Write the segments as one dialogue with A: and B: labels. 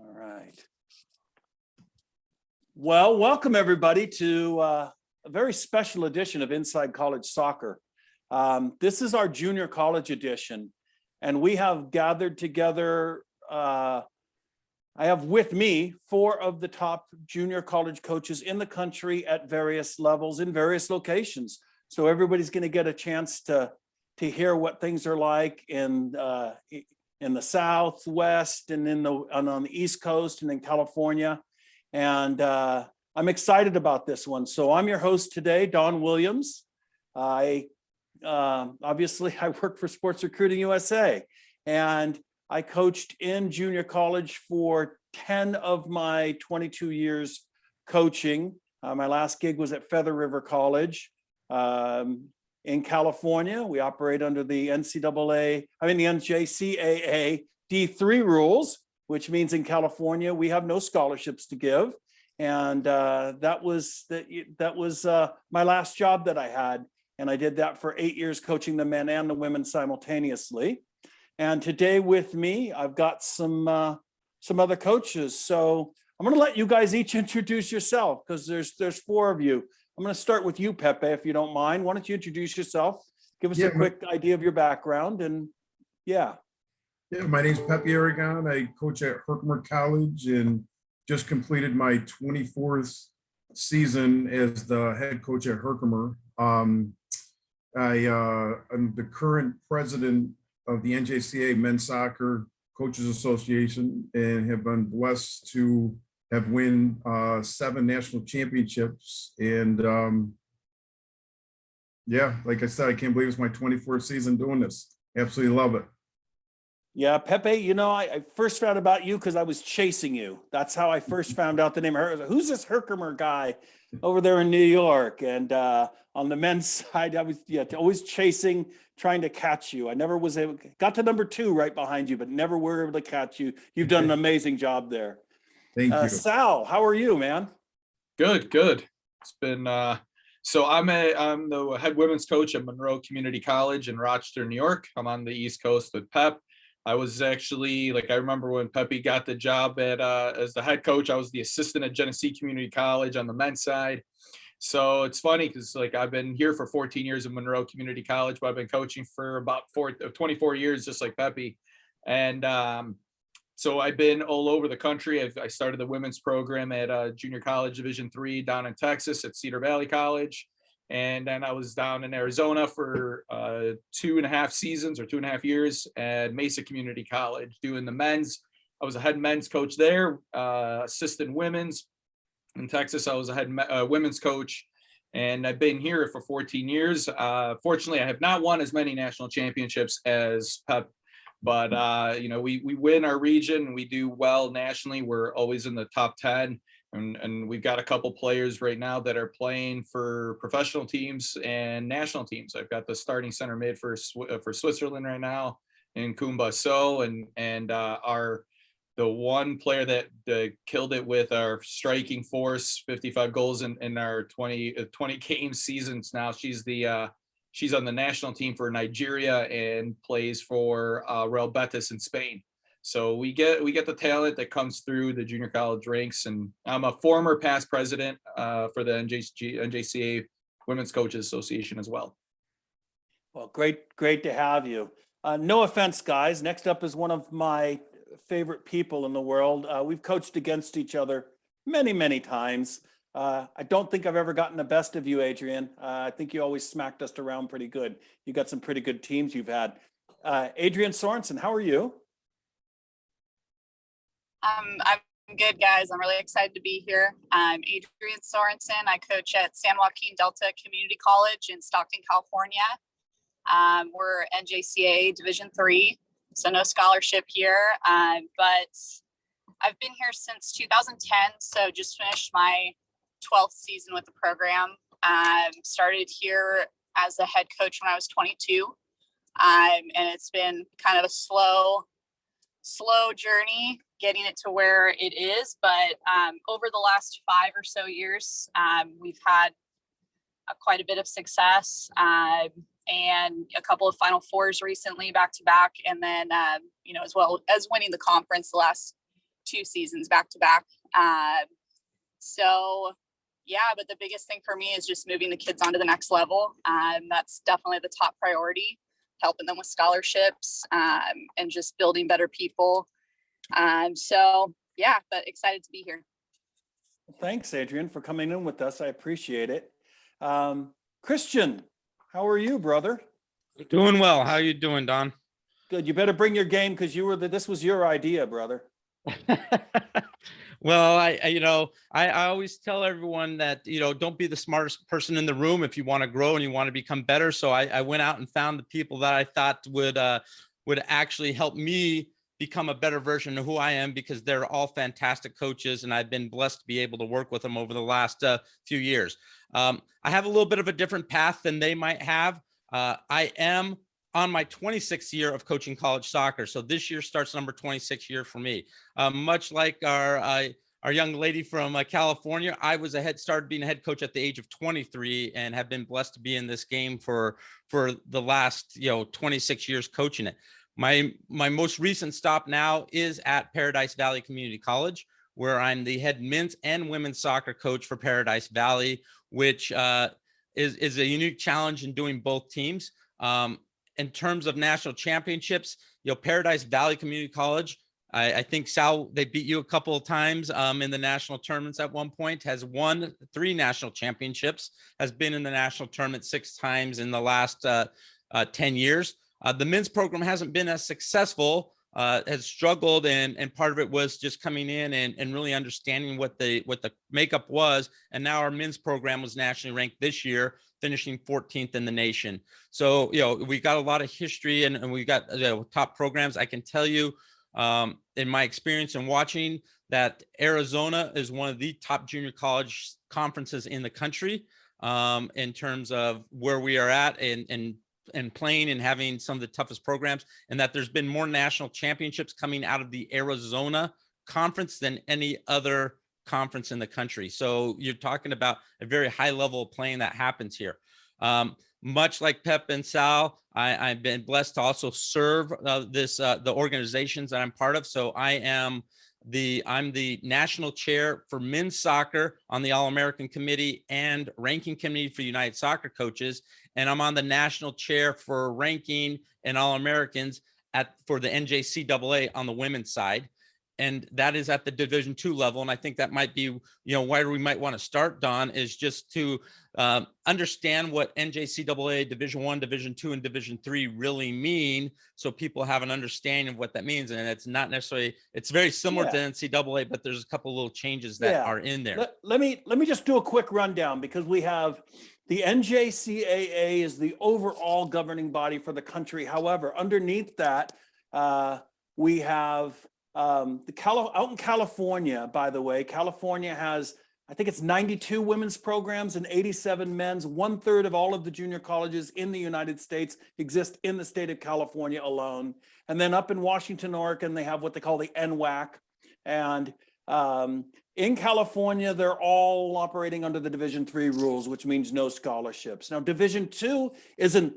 A: All right. Well, welcome everybody to a very special edition of Inside College Soccer. This is our junior college edition, and we have gathered together, I have with me 4 of the top junior college coaches in the country at various levels in various locations. So everybody's going to get a chance to hear what things are like in the Southwest and on the East Coast and in California. And I'm excited about this one. So I'm your host today, Don Williams. Obviously I work for Sports Recruiting USA, and I coached in junior college for 10 of my 22 years coaching. My last gig was at Feather River College in California. We operate under the NCAA D3 rules, which means in California we have no scholarships to give, and that was my last job that I had, and I did that for 8 years, coaching the men and the women simultaneously. And today with me, I've got some other coaches. So I'm going to let you guys each introduce yourself, because there's 4 of you. I'm going to start with you, Pepe, if you don't mind. Why don't you introduce yourself? Give us a quick idea of your background, and yeah.
B: Yeah, my name's Pepe Aragon. I coach at Herkimer College and just completed my 24th season as the head coach at Herkimer. I'm the current president of the NJCA Men's Soccer Coaches Association and have been blessed to have won 7 national championships. And yeah, like I said, I can't believe it's my 24th season doing this. Absolutely love it.
A: Yeah, Pepe, I first found about you because I was chasing you. That's how I first found out the name of Herkimer. Who's this Herkimer guy over there in New York? And on the men's side, I was always chasing, trying to catch you. I never was able, got to number 2 right behind you, but never were able to catch you. You've done an amazing job there.
B: Thank you.
A: Sal, how are you, man?
C: Good. It's been so I'm the head women's coach at Monroe Community College in Rochester, New York. I'm on the East Coast with Pep. I was actually, I remember when Pepe got the job at as the head coach, I was the assistant at Genesee Community College on the men's side. So it's funny because I've been here for 14 years at Monroe Community College, but I've been coaching for about 24 years, just like Pepe. And so I've been all over the country. I started the women's program at Junior College Division III down in Texas at Cedar Valley College. And then I was down in Arizona for 2.5 seasons or 2.5 years at Mesa Community College doing the men's. I was a head men's coach there, assistant women's. In Texas, I was a head women's coach, and I've been here for 14 years. Fortunately, I have not won as many national championships as Pep, but we win our region. We do well nationally. We're always in the top 10. And we've got a couple players right now that are playing for professional teams and national teams. I've got the starting center mid for Switzerland right now in Kumba So, and the one player that killed it with our striking force, 55 goals in our 20 game seasons now. She's on the national team for Nigeria and plays for Real Betis in Spain. So we get the talent that comes through the junior college ranks, and I'm a former past president for the NJCA Women's Coaches Association as well.
A: Well, great to have you. No offense, guys. Next up is one of my favorite people in the world. We've coached against each other many times. I don't think I've ever gotten the best of you, Adrienne. I think you always smacked us around pretty good. You got some pretty good teams you've had. Adrienne Sorenson, how are you?
D: I'm good, guys. I'm really excited to be here. I'm Adrienne Sorenson. I coach at San Joaquin Delta Community College in Stockton, California. We're NJCA Division III, so no scholarship here, but I've been here since 2010, so just finished my 12th season with the program. Started here as the head coach when I was 22, and it's been kind of a slow journey getting it to where it is, but over the last 5 or so years, we've had quite a bit of success, and a couple of Final Fours recently back to back, and then as well as winning the conference the last 2 seasons back to back. So yeah, but the biggest thing for me is just moving the kids on to the next level. That's definitely the top priority, helping them with scholarships, and just building better people. So yeah, but excited to be here.
A: Thanks, Adrienne, for coming in with us. I appreciate it. Christian, how are you, brother?
E: Doing well. How you doing, Don?
A: Good. You better bring your game because this was your idea, brother.
E: Well, I always tell everyone that, don't be the smartest person in the room if you want to grow and you want to become better. So I went out and found the people that I thought would actually help me become a better version of who I am, because they're all fantastic coaches and I've been blessed to be able to work with them over the last few years. I have a little bit of a different path than they might have. I am on my 26th year of coaching college soccer. So this year starts number 26 year for me. Much like our young lady from California, I started being a head coach at the age of 23 and have been blessed to be in this game for the last 26 years coaching it. My most recent stop now is at Paradise Valley Community College, where I'm the head men's and women's soccer coach for Paradise Valley, which is a unique challenge in doing both teams. In terms of national championships, Paradise Valley Community College, I think, Sal, they beat you a couple of times in the national tournaments at one point, has won 3 national championships, has been in the national tournament 6 times in the last 10 years. The men's program hasn't been as successful, has struggled, and part of it was just coming in and really understanding what the makeup was. And now our men's program was nationally ranked this year, finishing 14th in the nation. So, we got a lot of history and we got top programs. I can tell you in my experience in watching that Arizona is one of the top junior college conferences in the country in terms of where we are at and playing and having some of the toughest programs, and that there's been more national championships coming out of the Arizona conference than any other conference in the country. So you're talking about a very high level of playing that happens here. Much like Pep and Sal, I've been blessed to also serve the organizations that I'm part of. So I'm the national chair for men's soccer on the All-American Committee and ranking committee for United Soccer Coaches. And I'm on the national chair for ranking and All-Americans for the NJCAA on the women's side. And that is at the Division II level. And I think that might be, where we might want to start, Don, is just to understand what NJCAA Division I, Division II, and Division III really mean, so people have an understanding of what that means. And it's not necessarily, it's very similar to NCAA, but there's a couple little changes that are in there.
A: Let me just do a quick rundown, because we have the NJCAA is the overall governing body for the country. However, underneath that, we have out in California, by the way, California has, I think it's 92 women's programs and 87 men's. 1/3 of all of the junior colleges in the United States exist in the state of California alone. And then up in Washington, Oregon, they have what they call the NWAC. And in California, they're all operating under the Division III rules, which means no scholarships. Now, Division II is an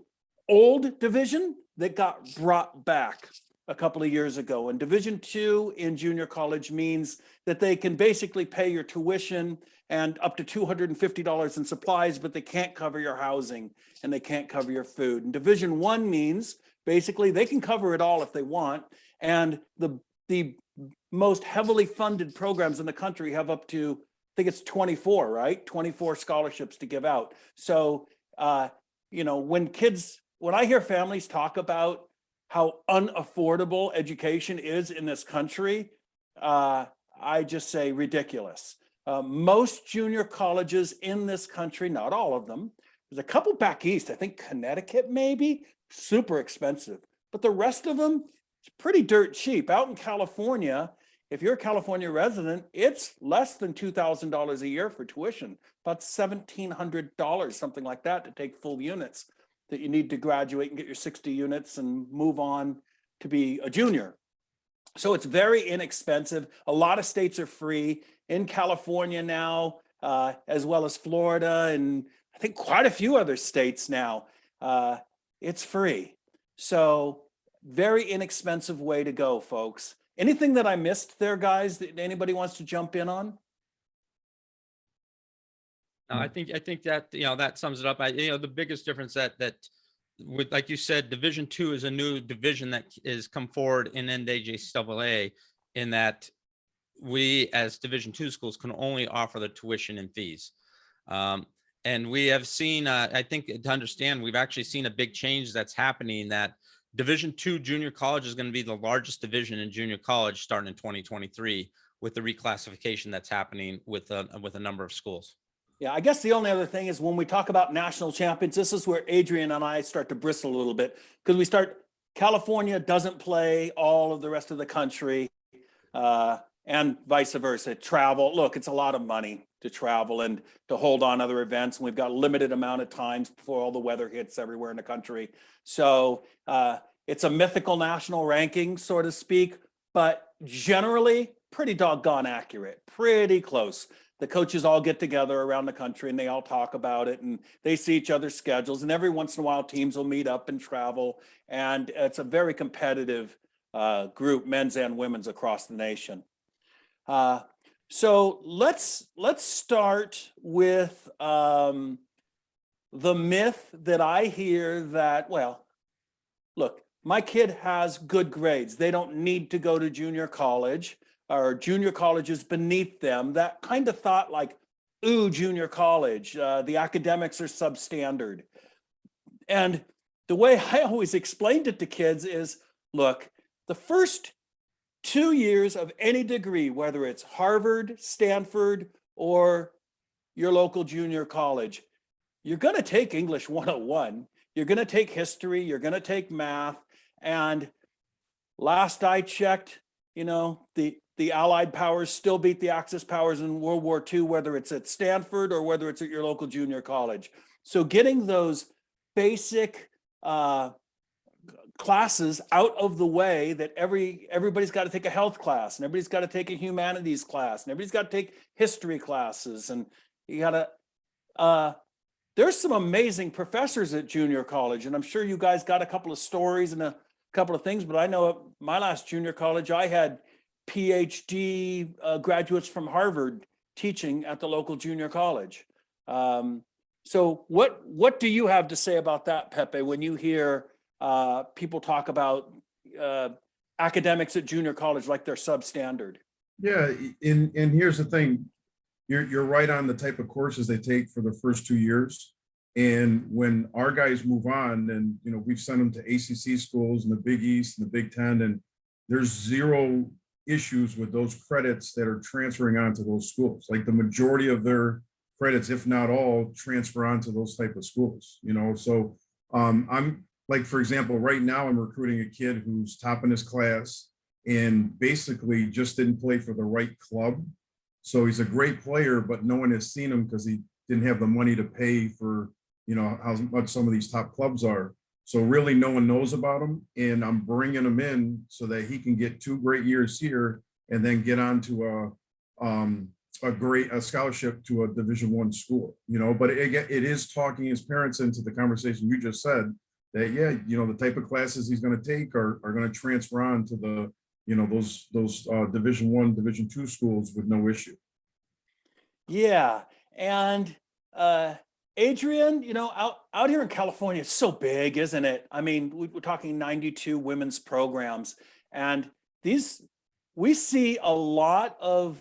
A: old division that got brought back a couple of years ago. And Division II in junior college means that they can basically pay your tuition and up to $250 in supplies, but they can't cover your housing and they can't cover your food. And Division I means basically they can cover it all if they want. And the most heavily funded programs in the country have up to, I think it's 24, right? 24 scholarships to give out. So, when I hear families talk about how unaffordable education is in this country, I just say ridiculous. Most junior colleges in this country, not all of them, there's a couple back east, I think Connecticut maybe, super expensive, but the rest of them, it's pretty dirt cheap. Out in California, if you're a California resident, it's less than $2,000 a year for tuition, about $1,700, something like that, to take full units that you need to graduate and get your 60 units and move on to be a junior. So it's very inexpensive. A lot of states are free. In California now, as well as Florida, and I think quite a few other states now, it's free. So very inexpensive way to go, folks. Anything that I missed there, guys, that anybody wants to jump in on?
E: No, I think that, that sums it up. The biggest difference that with, like you said, Division II is a new division that is come forward in NJCAA, in that we as Division II schools can only offer the tuition and fees. And we have seen, I think to understand, we've actually seen a big change that's happening, that Division II junior college is going to be the largest division in junior college starting in 2023 with the reclassification that's happening with a number of schools.
A: Yeah, I guess the only other thing is when we talk about national champions, this is where Adrienne and I start to bristle a little bit, because California doesn't play all of the rest of the country, and vice versa. Travel, look, it's a lot of money to travel and to hold on other events. And we've got a limited amount of times before all the weather hits everywhere in the country. So it's a mythical national ranking, so to speak, but generally pretty doggone accurate, pretty close. The coaches all get together around the country and they all talk about it, and they see each other's schedules, and every once in a while teams will meet up and travel. And it's a very competitive group, men's and women's, across the nation. So let's start with the myth that I hear that, well, look, my kid has good grades. They don't need to go to junior college, or junior college is beneath them. That kind of thought, like, ooh, junior college, the academics are substandard. And the way I always explained it to kids is, look, the first 2 years of any degree, whether it's Harvard, Stanford, or your local junior college, you're going to take English 101. You're going to take history. You're going to take math. And last I checked, the Allied powers still beat the Axis powers in World War II, whether it's at Stanford or whether it's at your local junior college. So getting those basic classes out of the way, that everybody's got to take a health class, and everybody's got to take a humanities class, and everybody's got to take history classes, and you got to there's some amazing professors at junior college, and I'm sure you guys got a couple of stories and a couple of things, but I know at my last junior college I had PhD graduates from Harvard teaching at the local junior college. So what do you have to say about that, Pepe, when you hear people talk about academics at junior college like they're substandard?
B: Yeah, and here's the thing. You're right on the type of courses they take for the first 2 years. And when our guys move on, and we've sent them to ACC schools in the Big East and the Big Ten, and there's zero issues with those credits that are transferring onto those schools. Like the majority of their credits, if not all, transfer onto those type of schools. So I'm like, for example, right now I'm recruiting a kid who's top in his class and basically just didn't play for the right club. So he's a great player, but no one has seen him because he didn't have the money to pay for, how much some of these top clubs are. So really no one knows about him. And I'm bringing him in so that he can get 2 great years here and then get on to a scholarship to a Division I school, but it is talking his parents into the conversation you just said, that, yeah, the type of classes he's going to take are going to transfer on to the, those Division I, Division II schools with no issue.
A: Yeah. And Adrienne, out here in California, it's so big, isn't it? I mean, we're talking 92 women's programs, and we see a lot of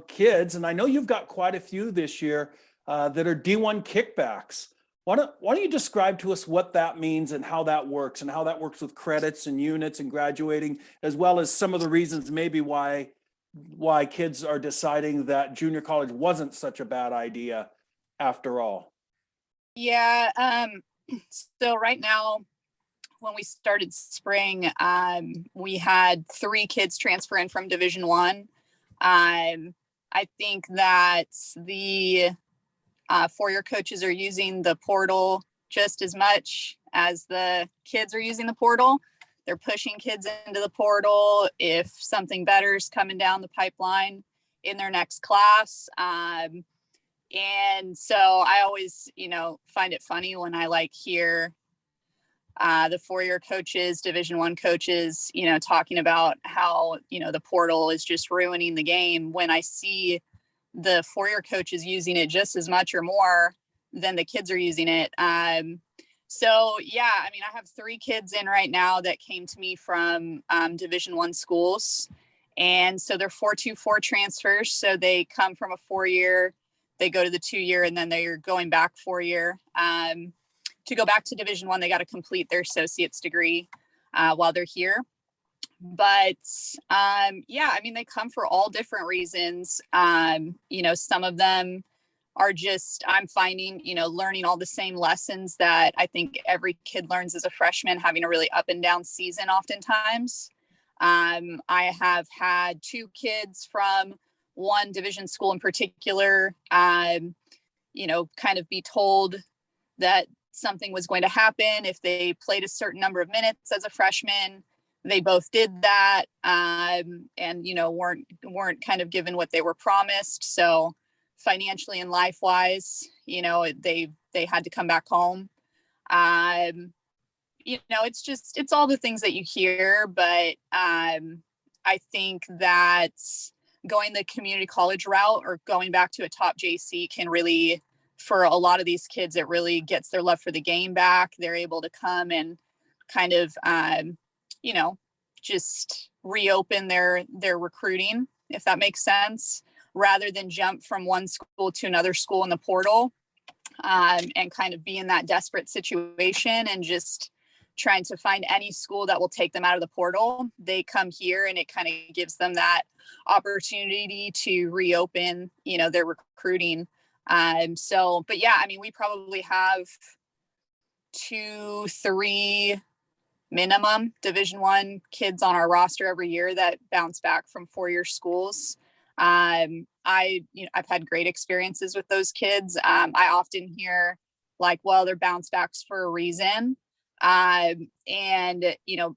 A: kids, and I know you've got quite a few this year that are D1 kickbacks. Why don't you describe to us what that means and how that works with credits and units and graduating, as well as some of the reasons maybe why kids are deciding that junior college wasn't such a bad idea after all.
D: Yeah. So right now, when we started spring, we had 3 kids transfer in from Division I. I think that the 4-year coaches are using the portal just as much as the kids are using the portal. They're pushing kids into the portal if something better is coming down the pipeline in their next class. And so I always, find it funny when I hear the 4-year coaches, Division I coaches, talking about how, the portal is just ruining the game, when I see the 4-year coaches using it just as much or more than the kids are using it. So yeah, I mean, I have 3 kids in right now that came to me from Division I schools. And so they're 4-2-4 transfers. So they come from a 4-year, they go to the 2-year, and then they're going back 4-year. To go back to Division I, they got to complete their associate's degree while they're here. But yeah, I mean, they come for all different reasons. Some of them are just, I'm finding, learning all the same lessons that I think every kid learns as a freshman, having a really up and down season oftentimes. I have had 2 kids from one division school in particular, kind of be told that something was going to happen if they played a certain number of minutes as a freshman. They both did that, and weren't kind of given what they were promised. So financially and life wise, they had to come back home. It's all the things that you hear, but I think that going the community college route or going back to a top JC can really, for a lot of these kids, it really gets their love for the game back. They're able to come and kind of, just reopen their recruiting, if that makes sense, rather than jump from one school to another school in the portal, and kind of be in that desperate situation and just trying to find any school that will take them out of the portal. They come here and it kind of gives them that opportunity to reopen, their recruiting. But yeah, I mean, we probably have 2-3 minimum Division I kids on our roster every year that bounce back from 4-year schools. I've had great experiences with those kids. I often hear like, well, they're bounce backs for a reason. And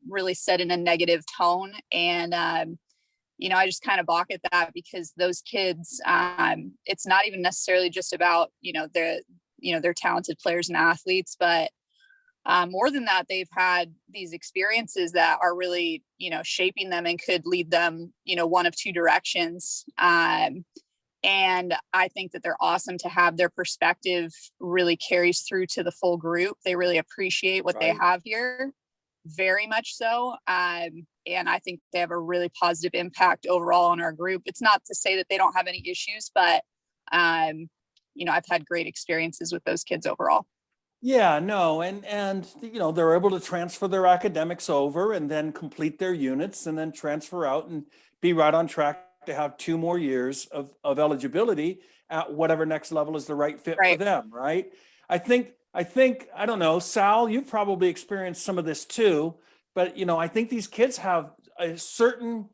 D: really set in a negative tone. And, I just kind of balk at that, because those kids, it's not even necessarily just about, they're talented players and athletes, but more than that, they've had these experiences that are really, shaping them and could lead them, one of 2 directions. And I think that they're awesome to have. Their perspective really carries through to the full group. They really appreciate what they have here, very much so. And I think they have a really positive impact overall on our group. It's not to say that they don't have any issues, but, I've had great experiences with those kids overall.
A: Yeah, no, and they're able to transfer their academics over and then complete their units and then transfer out and be right on track to have 2 more years of eligibility at whatever next level is the right fit for them, right? I think, I don't know, Sal, you've probably experienced some of this too, but I think these kids have a certain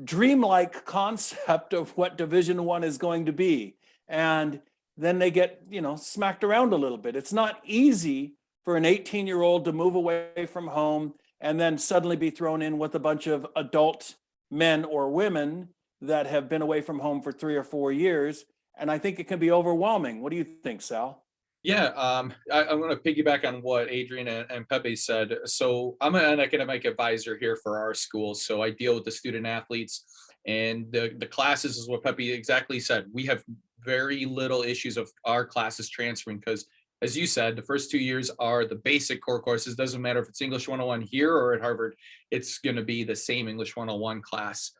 A: dreamlike concept of what Division I is going to be. And then they get, smacked around a little bit. It's not easy for an 18-year-old to move away from home and then suddenly be thrown in with a bunch of adult men or women that have been away from home for 3 or 4 years. And I think it can be overwhelming. What do you think, Sal?
C: Yeah, I'm going to piggyback on what Adrienne and Pepe said. So I'm an academic advisor here for our school. So I deal with the student athletes, and the classes is what Pepe exactly said. We have very little issues of our classes transferring, because as you said, the first 2 years are the basic core courses. Doesn't matter if it's English 101 here or at Harvard, it's going to be the same English 101 class.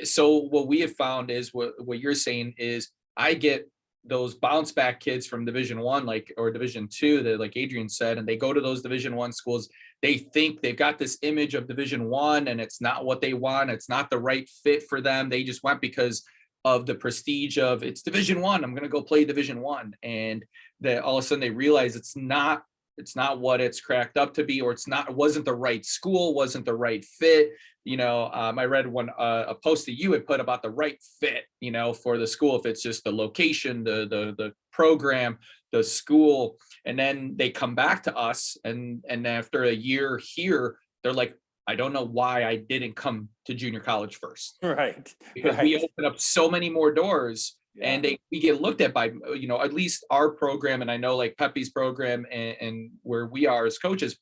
C: So what we have found is what you're saying is, I get those bounce back kids from Division I, or Division II, that like Adrienne said, and they go to those Division I schools. They think they've got this image of Division I, and it's not what they want. It's not the right fit for them. They just went because of the prestige of it's Division I. I'm going to go play Division I, and that all of a sudden they realize it's not what it's cracked up to be, or it wasn't the right school, wasn't the right fit. I read a post that you had put about the right fit, for the school, if it's just the location, the program, the school, and then they come back to us, and after a year here, they're like, I don't know why I didn't come to junior college first.
A: Right.
C: Because we open up so many more doors And we get looked at by, at least our program, and I know like Pepe's program and where we are as coaches,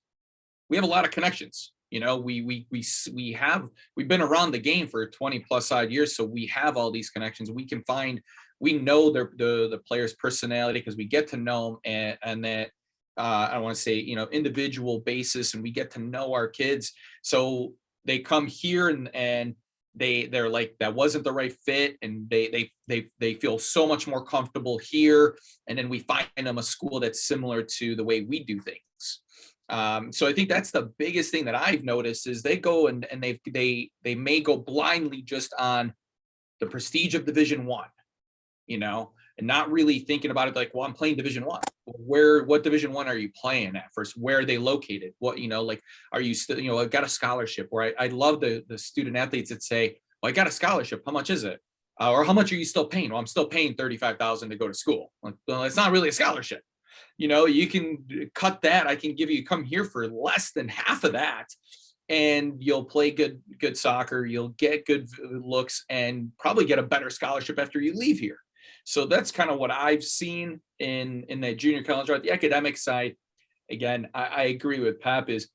C: we have a lot of connections. We've been around the game for 20 plus odd years, so we have all these connections. We know the player's personality because we get to know them, and that I want to say individual basis, and we get to know our kids. So they come here and they're like, that wasn't the right fit, and they feel so much more comfortable here, and then we find them a school that's similar to the way we do things. So I think that's the biggest thing that I've noticed is they go and they may go blindly just on the prestige of Division I, and not really thinking about it like, well, I'm playing Division I. What Division I are you playing at first? Where are they located? What, like, are you still, I've got a scholarship, where I love the student athletes that say, well, I got a scholarship. How much is it? Or how much are you still paying? Well, I'm still paying $35,000 to go to school. Well, it's not really a scholarship. You can cut that. I can come here for less than half of that, and you'll play good soccer. You'll get good looks and probably get a better scholarship after you leave here. So that's kind of what I've seen in the junior college. Or the academic side, again, I agree with Pep, is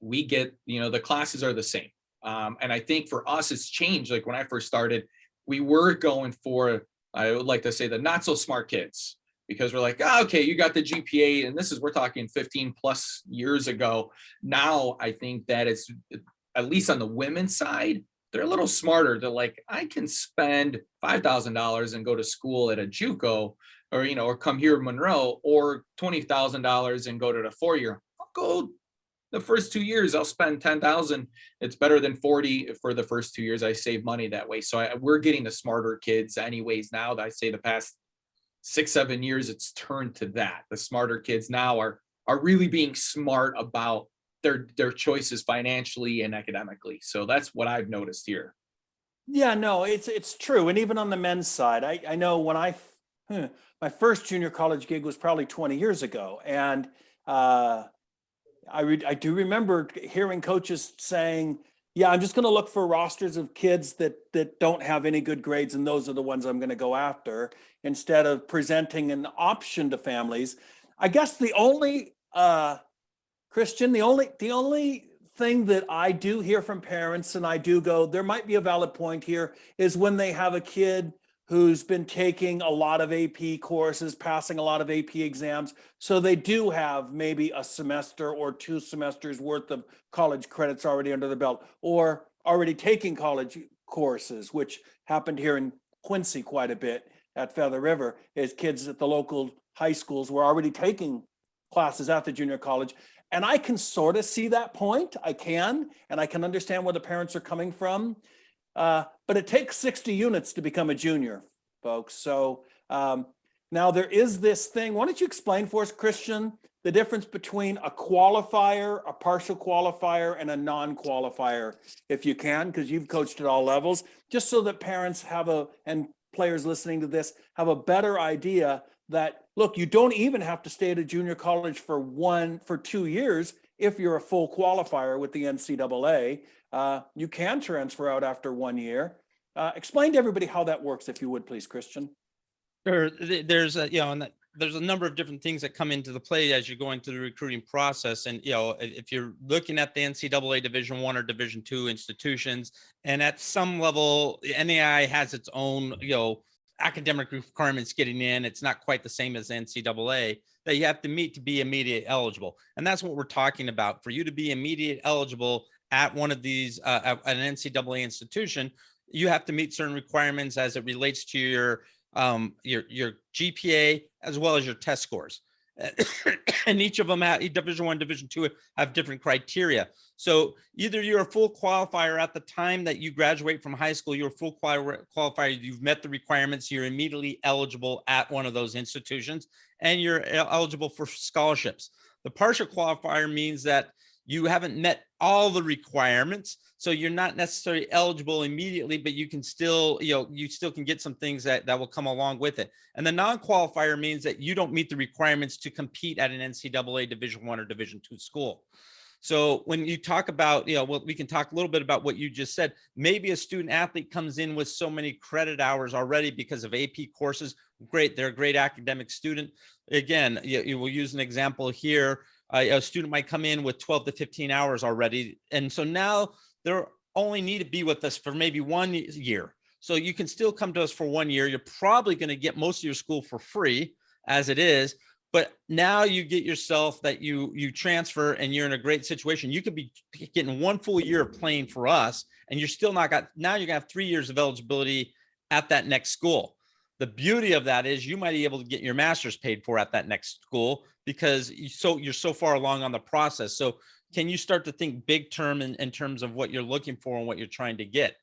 C: we get, the classes are the same. And I think for us, it's changed. Like when I first started, we were going for, I would like to say, the not so smart kids, because we're like, oh, okay, you got the GPA, and we're talking 15 plus years ago. Now I think that it's, at least on the women's side, they're a little smarter. They're like, I can spend $5,000 and go to school at a JUCO, or come here Monroe, or $20,000 and go to the 4-year. I'll go the first 2 years. I'll spend $10,000. It's better than 40 for the first 2 years. I save money that way. So we're getting the smarter kids anyways. Now that I say the past 6-7 years, it's turned to that. The smarter kids now are really being smart about their choices financially and academically. So that's what I've noticed here.
A: Yeah, no, it's true. And even on the men's side, I know when my first junior college gig was probably 20 years ago. And I do remember hearing coaches saying, yeah, I'm just going to look for rosters of kids that don't have any good grades, and those are the ones I'm going to go after, instead of presenting an option to families. I guess the only Christian, the only thing that I do hear from parents, and I do go, there might be a valid point here, is when they have a kid who's been taking a lot of AP courses, passing a lot of AP exams. So they do have maybe a semester or 2 semesters worth of college credits already under the belt, or already taking college courses, which happened here in Quincy quite a bit at Feather River, is kids at the local high schools were already taking classes at the junior college. And I can sort of see that point. I can understand where the parents are coming from. But it takes 60 units to become a junior, folks. So now there is this thing. Why don't you explain for us, Christian, the difference between a qualifier, a partial qualifier, and a non-qualifier, if you can, because you've coached at all levels, just so that parents and players listening to this have a better idea that, look, you don't even have to stay at a junior college for 2 years. If you're a full qualifier with the NCAA, you can transfer out after 1 year. Explain to everybody how that works, if you would, please, Christian.
E: Sure. There's there's a number of different things that come into the play as you're going through the recruiting process. And, if you're looking at the NCAA Division I or Division II institutions, and at some level, the NAI has its own, academic requirements getting in. It's not quite the same as NCAA that you have to meet to be immediate eligible. And that's what we're talking about. For you to be immediate eligible at one of these, at an NCAA institution, you have to meet certain requirements as it relates to your GPA as well as your test scores. And each of them Division I, Division II have different criteria. So either you're a full qualifier at the time that you graduate from high school, you're a full qualifier, you've met the requirements, you're immediately eligible at one of those institutions, and you're eligible for scholarships. The partial qualifier means that you haven't met all the requirements, so you're not necessarily eligible immediately, but you can still, you still can get some things that will come along with it. And the non-qualifier means that you don't meet the requirements to compete at an NCAA Division I or Division II school. So when you talk about, well, we can talk a little bit about what you just said. Maybe a student athlete comes in with so many credit hours already because of AP courses. Great. They're a great academic student. Again, you will use an example here. A student might come in with 12 to 15 hours already. And so now they're only need to be with us for maybe 1 year. So you can still come to us for 1 year. You're probably going to get most of your school for free as it is. But now you get yourself that you transfer and you're in a great situation. You could be getting 1 full year of playing for us, and you're still not got, now you're gonna have 3 years of eligibility at that next school. The beauty of that is you might be able to get your master's paid for at that next school because you're so far along on the process. So can you start to think big term in terms of what you're looking for and what you're trying to get?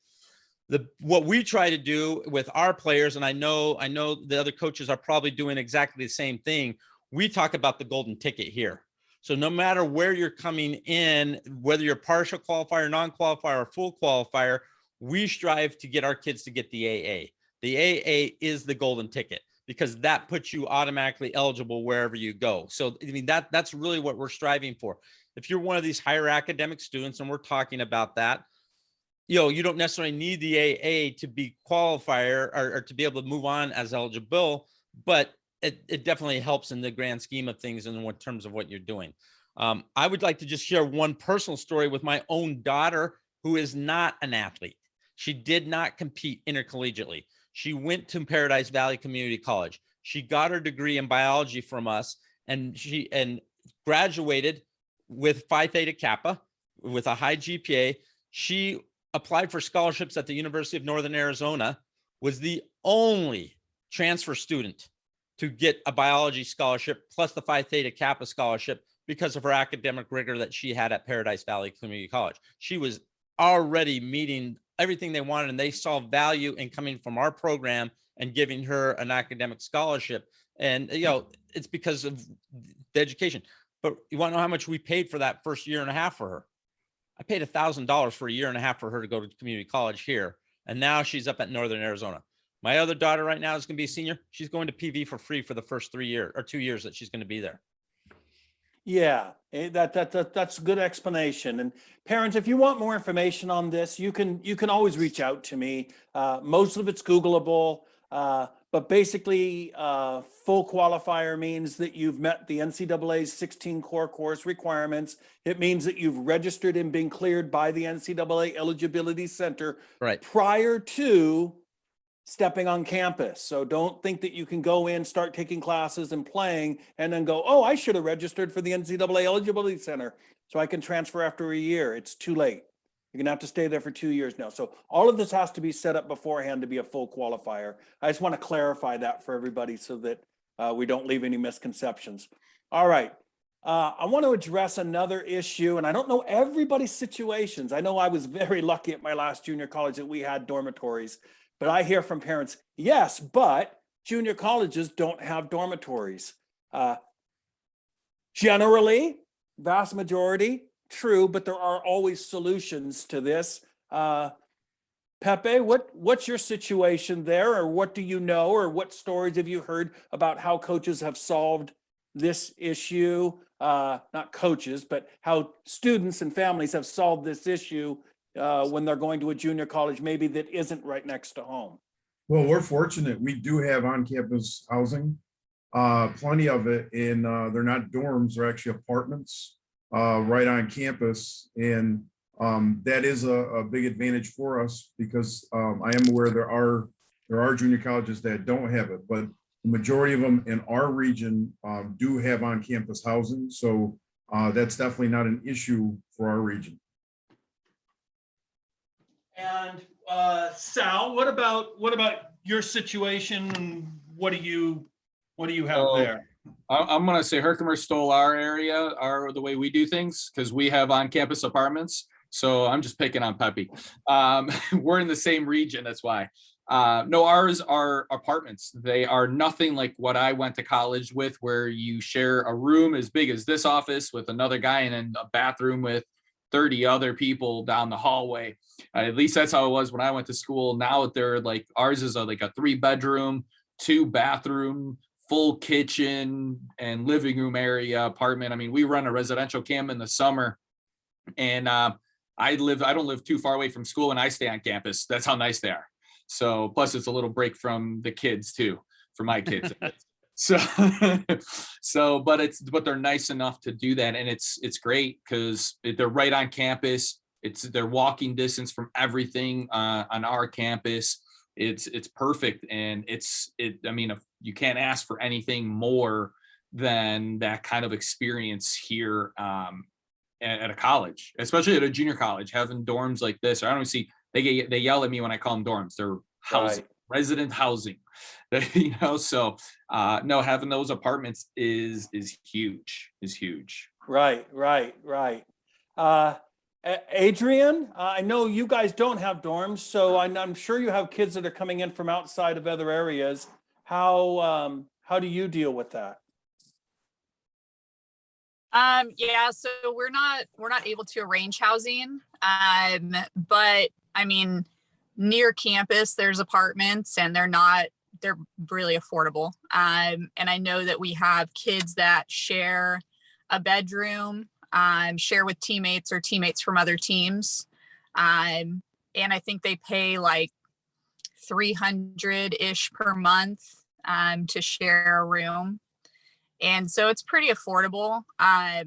E: What we try to do with our players, and I know the other coaches are probably doing exactly the same thing. We talk about the golden ticket here. So no matter where you're coming in, whether you're partial qualifier, non-qualifier, or full qualifier, we strive to get our kids to get the AA. The AA is the golden ticket because that puts you automatically eligible wherever you go. So I mean, that's really what we're striving for. If you're one of these higher academic students, and we're talking about that, you don't necessarily need the AA to be qualifier or to be able to move on as eligible, but it definitely helps in the grand scheme of things in terms of what you're doing. I would like to just share one personal story with my own daughter, who is not an athlete. She did not compete intercollegiately. She went to Paradise Valley Community College. She got her degree in biology from us, and she graduated with Phi Theta Kappa with a high GPA. She applied for scholarships at the University of Northern Arizona, was the only transfer student to get a biology scholarship plus the Phi Theta Kappa scholarship because of her academic rigor that she had at Paradise Valley Community College. She was already meeting everything they wanted, and they saw value in coming from our program and giving her an academic scholarship. And, it's because of the education. But you want to know how much we paid for that first year and a half for her? I paid $1,000 for a year and a half for her to go to community college here. And now she's up at Northern Arizona. My other daughter right now is going to be a senior. She's going to PV for free for the first 3 years or 2 years that she's going to be there.
A: Yeah, that's a good explanation. And parents, if you want more information on this, you can always reach out to me. Most of it's Googleable, but basically, full qualifier means that you've met the NCAA's 16 core course requirements. It means that you've registered and been cleared by the NCAA Eligibility Center prior to stepping on campus. So don't think that you can go in, start taking classes and playing, and then go, oh, I should have registered for the NCAA Eligibility Center so I can transfer after a year. It's too late. You're gonna have to stay there for 2 years now. So all of this has to be set up beforehand to be a full qualifier. I just want to clarify that for everybody so that we don't leave any misconceptions. All right. I want to address another issue, and I don't know everybody's situations. I know I was very lucky at my last junior college that we had dormitories. But I hear from parents, yes, but junior colleges don't have dormitories. Generally, vast majority, true, but there are always solutions to this. Pepe, what's your situation there, or what do you know, or what stories have you heard about how coaches have solved this issue? Not coaches, but how students and families have solved this issue when they're going to a junior college, maybe that isn't right next to home?
B: Well, we're fortunate. We do have on-campus housing, plenty of it, and they're not dorms, they're actually apartments right on campus. And that is a big advantage for us because I am aware there are junior colleges that don't have it, but the majority of them in our region do have on-campus housing. So that's definitely not an issue for our region.
A: And Sal, what about your situation? And what do you have there?
C: I'm gonna say Herkimer stole our area, the way we do things, because we have on-campus apartments. So I'm just picking on Pepe. We're in the same region, that's why. No, ours are apartments. They are nothing like what I went to college with, where you share a room as big as this office with another guy and then a bathroom with 30 other people down the hallway. At least that's how it was when I went to school. Now they're like, ours is like a 3-bedroom, 2-bathroom, full kitchen and living room area apartment. I mean, we run a residential camp in the summer And I don't live too far away from school, and I stay on campus. That's how nice they are. So plus it's a little break from the kids too, for my kids. So but they're nice enough to do that, and it's great because they're right on campus. They're walking distance from everything on our campus. It's perfect, and I mean, if you can't ask for anything more than that kind of experience here at a college, especially at a junior college, having dorms like this. I don't see they yell at me when I call them dorms. They're housing, resident housing. So no, having those apartments is huge.
A: Right. Adrienne, I know you guys don't have dorms, so I'm sure you have kids that are coming in from outside of other areas. How do you deal with that?
D: Yeah, so we're not able to arrange housing. But I mean, near campus, there's apartments, and they're really affordable. And I know that we have kids that share a bedroom, share with teammates or teammates from other teams. And I think they pay like $300-ish per month to share a room. And so it's pretty affordable. I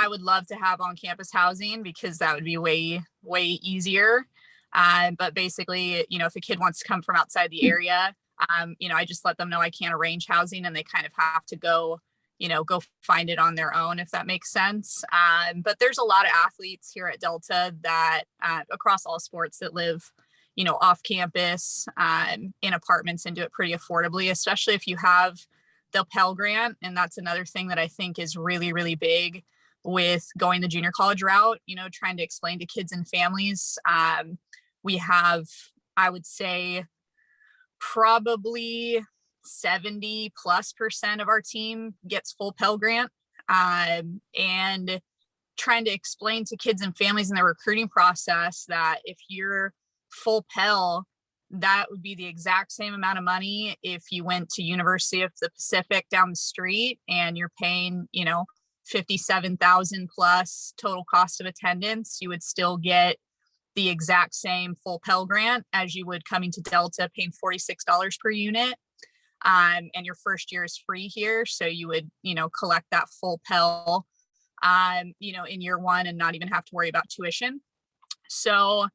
D: would love to have on-campus housing because that would be way easier. But basically, if a kid wants to come from outside the area, I just let them know I can't arrange housing, and they kind of have to go find it on their own, if that makes sense. But there's a lot of athletes here at Delta that across all sports that live, off campus in apartments and do it pretty affordably, especially if you have the Pell Grant. And that's another thing that I think is really, really big with going the junior college route, trying to explain to kids and families. We have, I would say, probably 70+% of our team gets full Pell Grant. And trying to explain to kids and families in the recruiting process that if you're full Pell, that would be the exact same amount of money if you went to University of the Pacific down the street and you're paying, $57,000 plus total cost of attendance. You would still get the exact same full Pell Grant as you would coming to Delta, paying $46 per unit. And your first year is free here. So you would, collect that full Pell, in year one and not even have to worry about tuition. So,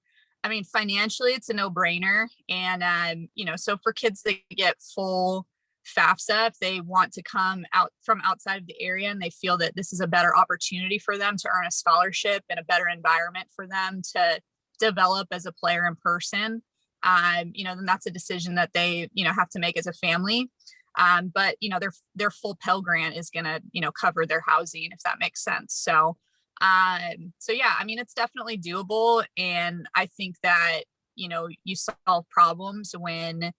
D: I mean, financially, it's a no-brainer. And, so for kids that get full FAFSA, if they want to come out from outside of the area and they feel that this is a better opportunity for them to earn a scholarship and a better environment for them to develop as a player in person, then that's a decision that they, have to make as a family. But, their full Pell Grant is going to, cover their housing, if that makes sense. So yeah, I mean, it's definitely doable. And I think that, you solve problems when,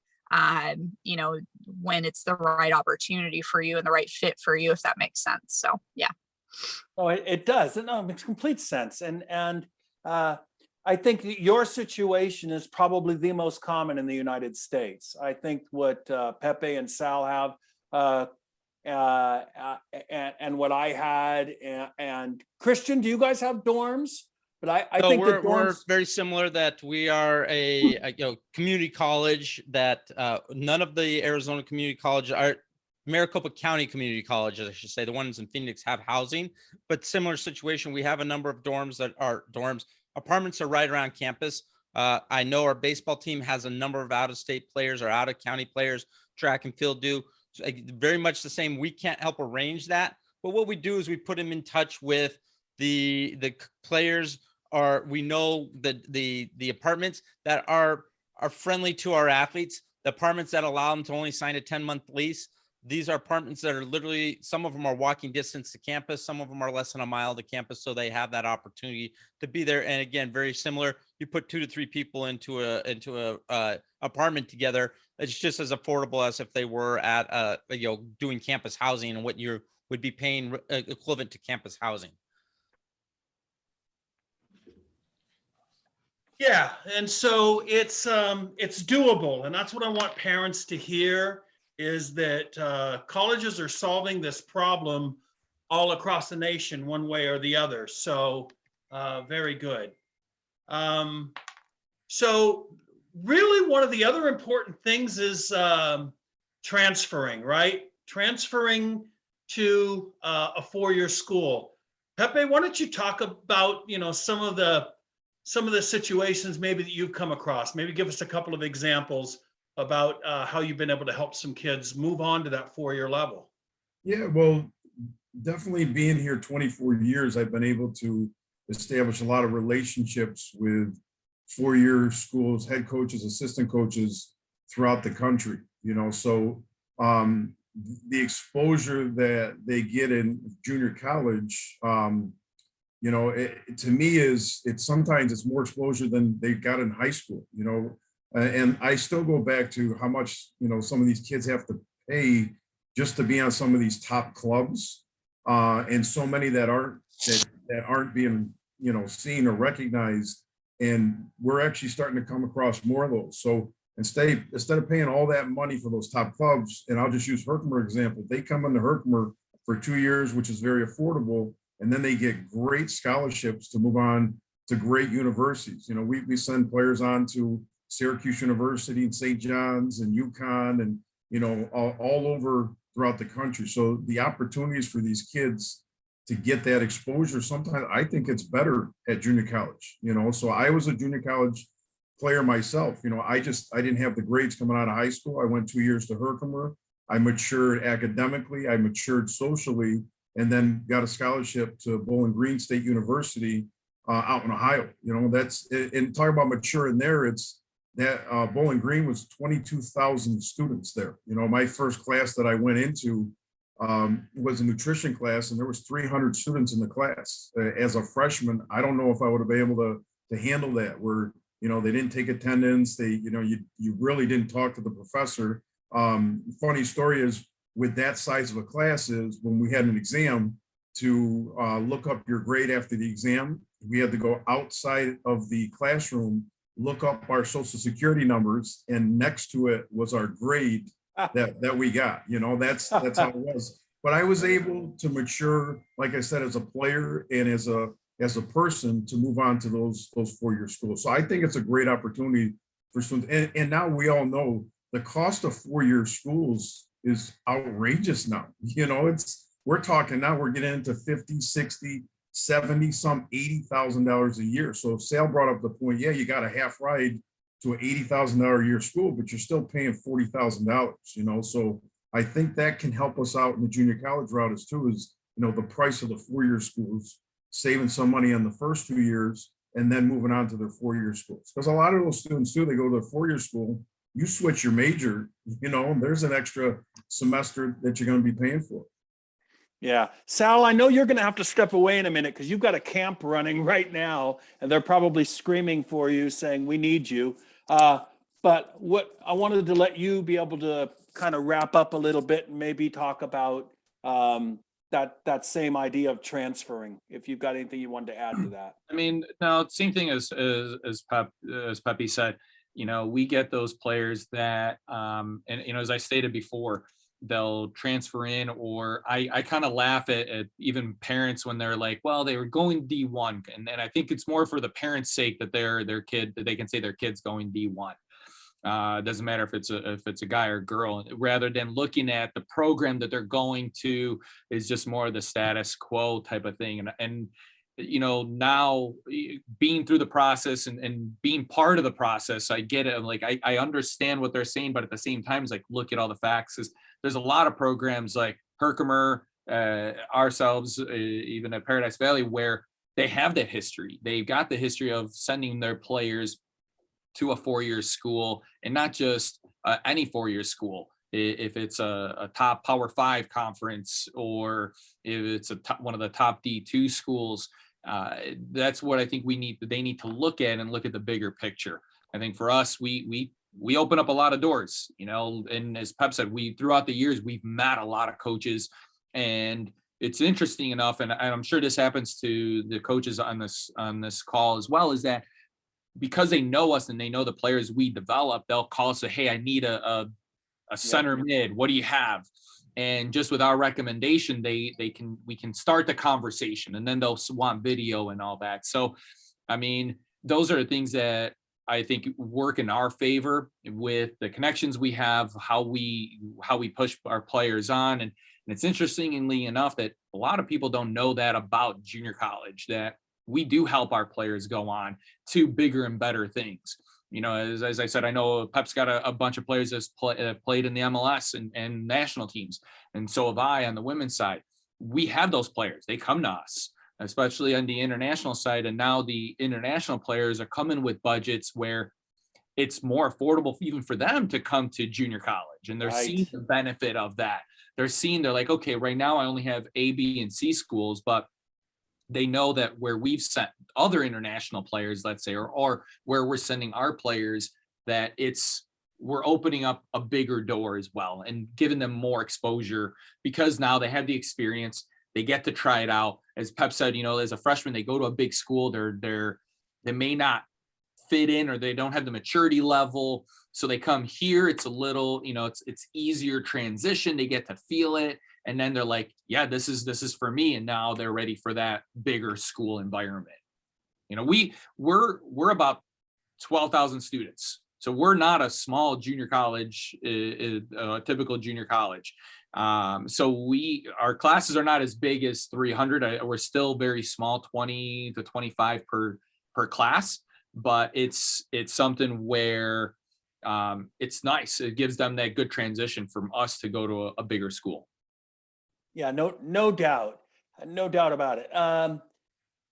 D: when it's the right opportunity for you and the right fit for you, if that makes sense. So, yeah.
A: Oh, it does. No, it makes complete sense. And I think that your situation is probably the most common in the United States. I think what Pepe and Sal have, and what I had, and Christian, do you guys have dorms? But I think
E: we're
A: dorms...
E: very similar. That we are a community college. That none of the Arizona community colleges are. Maricopa County Community College, I should say, the ones in Phoenix have housing, but similar situation. We have a number of dorms that are dorms. Apartments are right around campus. I know our baseball team has a number of out-of-state players or out-of-county players. Track and field do. So, very much the same. We can't help arrange that, but what we do is we put them in touch with the players. We know the apartments that are friendly to our athletes. The apartments that allow them to only sign a 10-month lease. These are apartments that are literally, some of them are walking distance to campus. Some of them are less than a mile to campus. So they have that opportunity to be there. And again, very similar. You put 2 to 3 people into a apartment together. It's just as affordable as if they were at, doing campus housing and what you would be paying equivalent to campus housing.
A: Yeah, and so it's doable, and that's what I want parents to hear, is that colleges are solving this problem all across the nation, one way or the other. So very good. So really one of the other important things is transferring, right? Transferring to a four-year school. Pepe, why don't you talk about, some of the situations maybe that you've come across? Maybe give us a couple of examples about how you've been able to help some kids move on to that four-year level.
B: Yeah, well, definitely being here 24 years, I've been able to establish a lot of relationships with four-year schools, head coaches, assistant coaches throughout the country, so the exposure that they get in junior college, to me it's sometimes it's more exposure than they got in high school, and I still go back to how much, some of these kids have to pay just to be on some of these top clubs, and so many that aren't being, seen or recognized. And we're actually starting to come across more of those. So instead of paying all that money for those top clubs, and I'll just use Herkimer example, they come into Herkimer for 2 years, which is very affordable, and then they get great scholarships to move on to great universities. We send players on to Syracuse University and St. John's and UConn and, all over throughout the country. So the opportunities for these kids to get that exposure, sometimes I think it's better at junior college, so I was a junior college player myself. I didn't have the grades coming out of high school. I went 2 years to Herkimer. I matured academically, I matured socially, and then got a scholarship to Bowling Green State University out in Ohio. That's, and talk about maturing there, it's that Bowling Green was 22,000 students there. My first class that I went into was a nutrition class, and there was 300 students in the class. As a freshman, I don't know if I would have been able to handle that, where, they didn't take attendance. They, you really didn't talk to the professor. Funny story is, with that size of a class, is when we had an exam to look up your grade after the exam, we had to go outside of the classroom, look up our social security numbers, and next to it was our grade that we got. That's how it was. But I was able to mature, like I said, as a player and as a person, to move on to those four-year schools. So I think it's a great opportunity for students. And now we all know the cost of four-year schools is outrageous now. We're talking now, we're getting into 50, 60, 70, some $80,000 a year. So Sal brought up the point, yeah, you got a half ride to an $80,000 a year school, but you're still paying $40,000, so I think that can help us out in the junior college route as too, is, the price of the four-year schools, saving some money on the first 2 years, and then moving on to their four-year schools. Because a lot of those students too, they go to their four-year school, you switch your major, there's an extra semester that you're going to be paying for.
A: Yeah. Sal, I know you're going to have to step away in a minute because you've got a camp running right now, and they're probably screaming for you saying, we need you. But what I wanted to let you be able to kind of wrap up a little bit and maybe talk about that same idea of transferring, if you've got anything you wanted to add to that.
C: I mean, no, same thing as Pepe said, we get those players that, and, as I stated before, they'll transfer in, or I kind of laugh at even parents when they're like, well, they were going D1. And I think it's more for the parents' sake that their kid, that they can say their kid's going D1. It doesn't matter if it's a guy or girl, rather than looking at the program that they're going to is just more of the status quo type of thing. And now being through the process and being part of the process, I get it. I'm like, I understand what they're saying, but at the same time, it's like, look at all the facts. There's a lot of programs like Herkimer, ourselves, even at Paradise Valley, where they have that history. They've got the history of sending their players to a four-year school, and not just any four-year school. If it's a top Power 5 conference, or if it's one of the top D2 schools, that's what I think they need to look at, and look at the bigger picture. I think for us, we open up a lot of doors, and as Pep said, throughout the years, we've met a lot of coaches, and it's interesting enough, and I'm sure this happens to the coaches on this call as well, is that because they know us and they know the players we develop, they'll call us and say, hey, I need a center mid. What do you have? And just with our recommendation, we can start the conversation, and then they'll want video and all that. So, I mean, those are the things that I think work in our favor with the connections we have, how we push our players on. And it's interestingly enough that a lot of people don't know that about junior college, that we do help our players go on to bigger and better things. You know, as I said, I know Pep's got a bunch of players that's played in the MLS and national teams. And so have I on the women's side. We have those players. They come to us, especially on the international side. And now the international players are coming with budgets where it's more affordable even for them to come to junior college. And they're seeing the benefit of that. They're like, okay, right now I only have A, B, and C schools, but they know that where we've sent other international players, let's say, or where we're sending our players, that we're opening up a bigger door as well and giving them more exposure, because now they have the experience, they get to try it out. As Pep said, you know, as a freshman, they go to a big school, they may not fit in, or they don't have the maturity level. So they come here, it's a little, you know, it's easier transition. They get to feel it. And then they're like, yeah, this is for me. And now they're ready for that bigger school environment. You know, we're about 12,000 students. So we're not a small junior college, a typical junior college. So our classes are not as big as 300. We're still very small, 20 to 25 per class, but it's something where it's nice. It gives them that good transition from us to go to a bigger school.
A: Yeah, no doubt about it.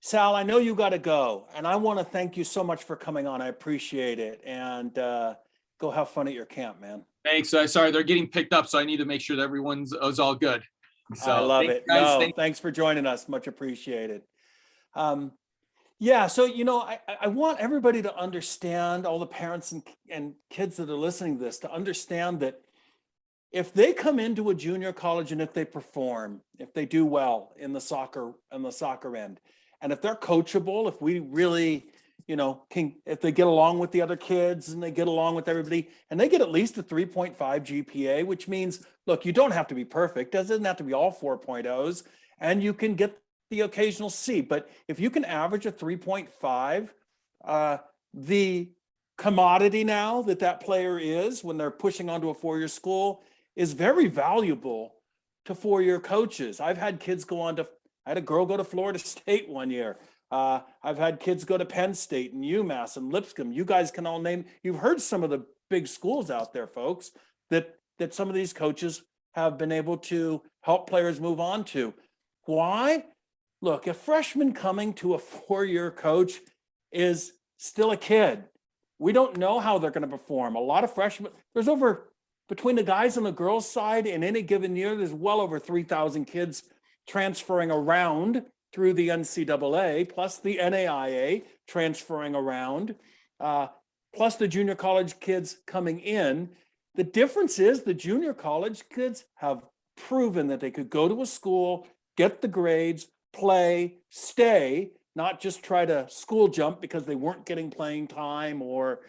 A: Sal, I know you got to go, and I want to thank you so much for coming on. I appreciate it, and go have fun at your camp, man.
C: Thanks. Sorry, they're getting picked up, so I need to make sure that everyone's all good. So
A: I love it.
C: Guys,
A: thanks for joining us. Much appreciated. Yeah, so, you know, I want everybody to understand, all the parents and kids that are listening to this, to understand that if they come into a junior college and if they perform, if they do well in the soccer end, and if they're coachable, if we really, you know, if they get along with the other kids and they get along with everybody, and they get at least a 3.5 GPA, which means, look, you don't have to be perfect. It doesn't have to be all 4.0s, and you can get the occasional C. But if you can average a 3.5, the commodity now that player is when they're pushing onto a four-year school is very valuable to four-year coaches. I've had kids I had a girl go to Florida State one year. I've had kids go to Penn State and UMass and Lipscomb. You guys can all name, you've heard some of the big schools out there, folks, that some of these coaches have been able to help players move on to. Why? Look, a freshman coming to a four-year coach is still a kid. We don't know how they're going to perform. A lot of freshmen, between the guys and the girls side, in any given year, there's well over 3,000 kids transferring around through the NCAA, plus the NAIA transferring around, plus the junior college kids coming in. The difference is the junior college kids have proven that they could go to a school, get the grades, play, stay, not just try to school jump because they weren't getting playing time or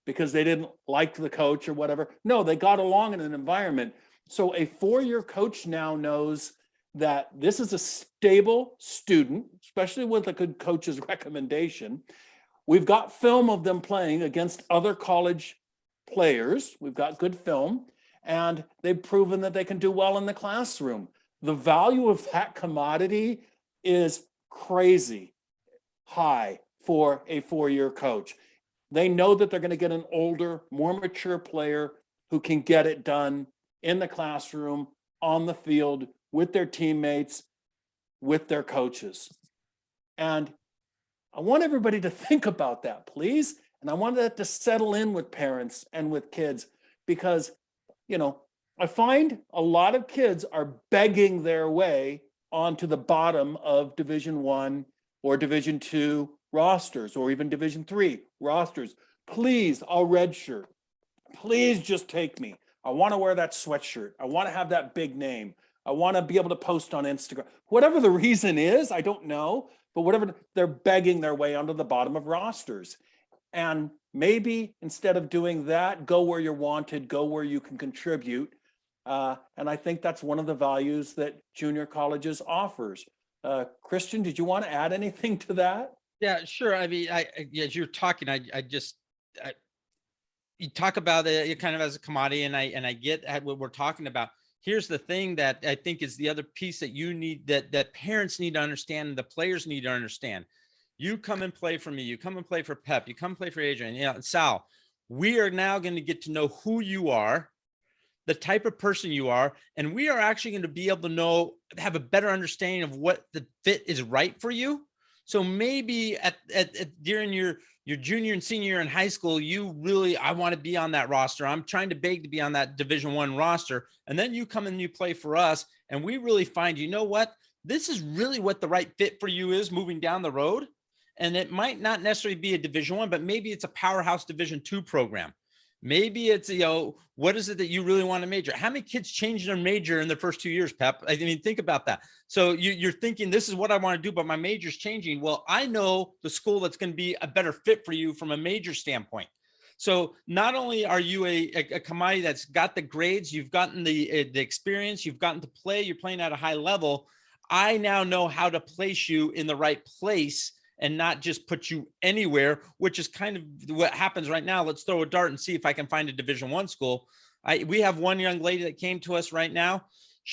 A: because they didn't like the coach or whatever. No, they got along in an environment. So a four-year coach now knows that this is a stable student, especially with a good coach's recommendation. We've got film of them playing against other college players. We've got good film, and they've proven that they can do well in the classroom. The value of that commodity is crazy high for a four-year coach. They know that they're going to get an older, more mature player who can get it done in the classroom, on the field, with their teammates, with their coaches. And I want everybody to think about that, please. And I want that to settle in with parents and with kids, because, you know, I find a lot of kids are begging their way onto the bottom of Division I or Division II rosters, or even Division III rosters. Please, I'll redshirt. Please just take me. I want to wear that sweatshirt. I want to have that big name. I want to be able to post on Instagram. Whatever the reason is, I don't know, but whatever, they're begging their way onto the bottom of rosters. And maybe instead of doing that, go where you're wanted, go where you can contribute. And I think that's one of the values that junior colleges offers. Christian, did you want to add anything to that?
E: Yeah, sure. I mean, as you're talking, you talk about it kind of as a commodity, and I get at what we're talking about. Here's the thing that I think is the other piece that you need, that parents need to understand, and the players need to understand. You come and play for me. You come and play for Pep. You come play for Adrienne. You know, Sal. We are now going to get to know who you are, the type of person you are, and we are actually going to be able to have a better understanding of what the fit is right for you. So maybe during your junior and senior year in high school, I want to be on that roster. I'm trying to beg to be on that Division I roster. And then you come and you play for us, and we really find, you know what, this is really what the right fit for you is moving down the road. And it might not necessarily be a Division I, but maybe it's a powerhouse Division II program. Maybe it's, what is it that you really want to major? How many kids change their major in their first 2 years, Pep? I mean, think about that. So you're thinking, this is what I want to do, but my major's changing. Well, I know the school that's going to be a better fit for you from a major standpoint. So not only are you a commodity that's got the grades, you've gotten the experience, you've gotten to play, you're playing at a high level. I now know how to place you in the right place and not just put you anywhere, which is kind of what happens right now. Let's throw a dart and see if I can find a Division I school. We have one young lady that came to us right now.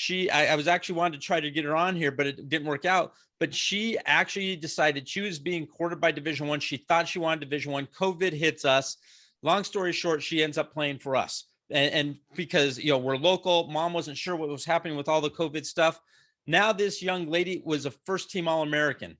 E: I was actually wanting to try to get her on here, but it didn't work out. But she actually decided she was being courted by Division I. She thought she wanted Division I. COVID hits us. Long story short, she ends up playing for us. And because, we're local, mom wasn't sure what was happening with all the COVID stuff. Now this young lady was a first team All-American,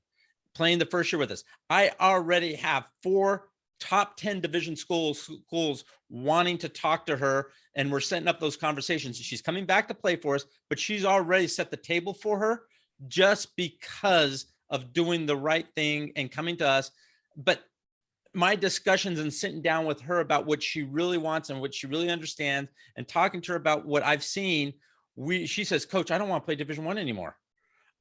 E: playing the first year with us. I already have 4 top 10 division schools wanting to talk to her, and we're setting up those conversations. She's coming back to play for us, but she's already set the table for her just because of doing the right thing and coming to us. But my discussions and sitting down with her about what she really wants and what she really understands, and talking to her about what I've seen, she says, Coach, I don't want to play Division I anymore.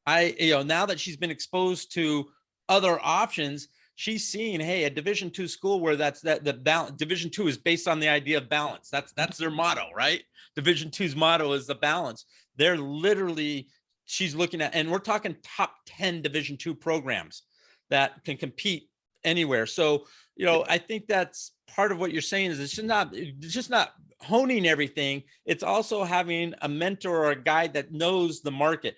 E: Now that she's been exposed to other options, she's seeing, hey, a Division II school where the balance. Division II is based on the idea of balance. That's their motto, right? Division II's motto is the balance. They're literally, she's looking at, and we're talking top 10 Division II programs that can compete anywhere. So, I think that's part of what you're saying is it's just not honing everything. It's also having a mentor or a guide that knows the market.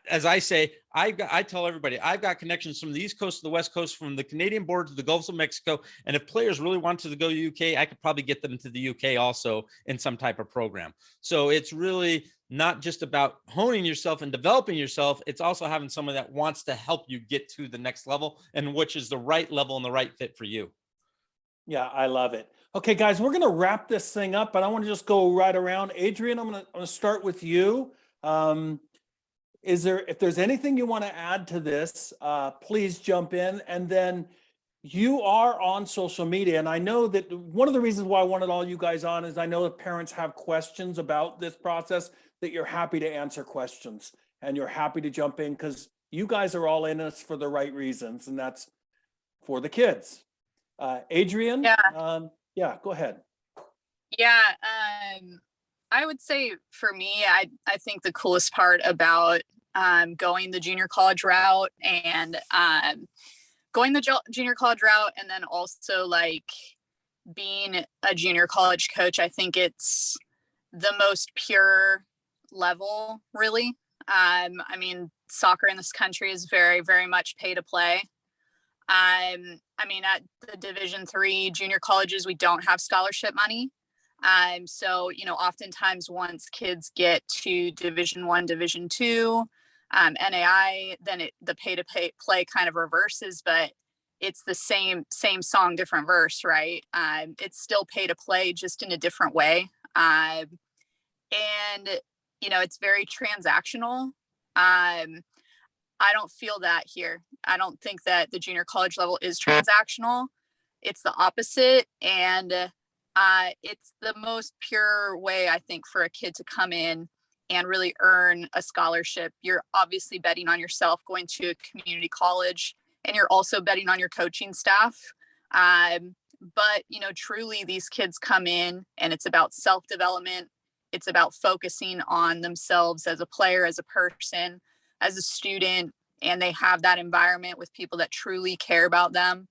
E: As I say, I tell everybody, I've got connections from the East Coast to the West Coast, from the Canadian border to the Gulf of Mexico. And if players really wanted to go to the UK, I could probably get them to the UK also in some type of program. So it's really not just about honing yourself and developing yourself. It's also having someone that wants to help you get to the next level, and which is the right level and the right fit for you.
A: Yeah, I love it. Okay, guys, we're going to wrap this thing up, but I want to just go right around. Adrienne, I'm going to start with you. If there's anything you want to add to this, please jump in. And then you are on social media. And I know that one of the reasons why I wanted all you guys on is I know that parents have questions about this process, that you're happy to answer questions and you're happy to jump in because you guys are all in this for the right reasons, and that's for the kids. Adrienne?
D: Yeah.
A: Go ahead.
D: Yeah. I would say for me, I think the coolest part about going the junior college route and going the junior college route, and then also like being a junior college coach, I think it's the most pure level, really. I mean, soccer in this country is very, very much pay to play. I mean, at the Division III junior colleges, we don't have scholarship money. So, oftentimes once kids get to Division I, Division II, NAI, then the pay to play kind of reverses, but it's the same song, different verse, right? It's still pay to play, just in a different way. And, it's very transactional. I don't feel that here. I don't think that the junior college level is transactional. It's the opposite. And it's the most pure way, I think, for a kid to come in and really earn a scholarship. You're obviously betting on yourself going to a community college, and you're also betting on your coaching staff. But, truly these kids come in and it's about self-development. it's about focusing on themselves as a player, as a person, as a student, and they have that environment with people that truly care about them.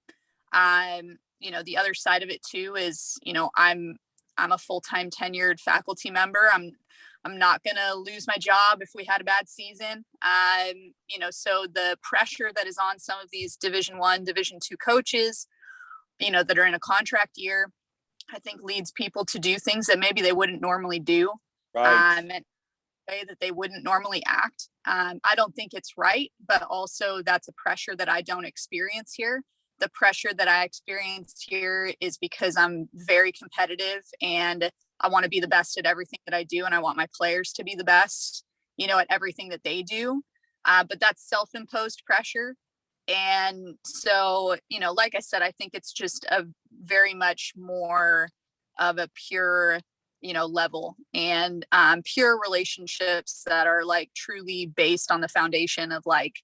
D: The other side of it too is, I'm a full-time tenured faculty member. I'm not going to lose my job if we had a bad season. So the pressure that is on some of these Division I, Division II coaches, that are in a contract year, I think leads people to do things that maybe they wouldn't normally do.
A: Right.
D: And way that they wouldn't normally act. I don't think it's right, but also that's a pressure that I don't experience here. The pressure that I experience here is because I'm very competitive and I want to be the best at everything that I do. And I want my players to be the best, at everything that they do. But that's self-imposed pressure. And so, like I said, I think it's just a very much more of a pure, level and pure relationships that are like truly based on the foundation of, like,